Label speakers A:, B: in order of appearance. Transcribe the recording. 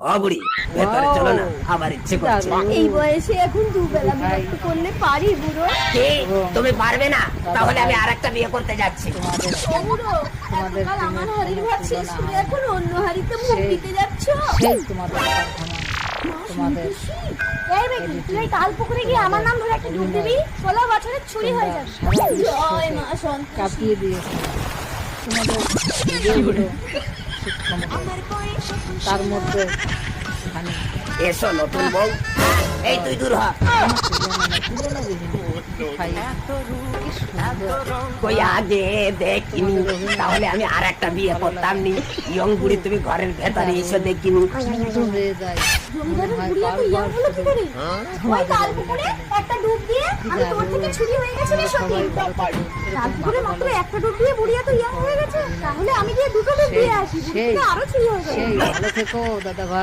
A: ও বুড়ি, ভেতরে চলো না, আমার ইচ্ছে করছে।
B: এই বয়সে এখন দুবেলা বিরক্ত করলে পারি বুড়ো?
A: কি তুমি পারবে না? তাহলে আমি আরেকটা বিয়ে করতে যাচ্ছি।
B: ও বুড়ো, এতকাল আমার হাড়ির ভাত শেষ করে এখন অন্য হাড়িতে মুখ দিতে যাচ্ছ? এই বেটি, তুই এই তাল পুকুরে গিয়ে আমার নাম ধরে একটা ডুব দিবি, 16 বছরের ছুরি হয়ে যাবে। জয় মা সন্তোষী।
C: কাঁপিয়ে দিয়েছে তোমাদের বিজয়গুলো তার মধ্যে
A: এসো নতুন বউ, এই তুই দূর হ। কই আগে দেখিনি, তাহলে আমি আর একটা বিয়ে করতাম নি। ইয়ং বুড়ি তুমি ঘরের ভেতরে এসে দেখিনি।
C: হয়ে যায়
B: জমিদারের বুড়ি এত ইয়াং হলো কি করে? ওই তাল পুকুরে একটা ডুব দিয়ে আমি তোর থেকে ছুরি হয়ে গেছি রে সত্যি। তাল পুকুরে মাত্র একটা ডুব দিয়ে বুড়ি এত ইয়াং হয়ে গেছে, তাহলে আমি গিয়ে দুটো ডুব দিয়ে আসি, বুড়ি আরো ছুরি হয়ে যাবে।
C: সেই ভালো থেকো দাদা ভাই।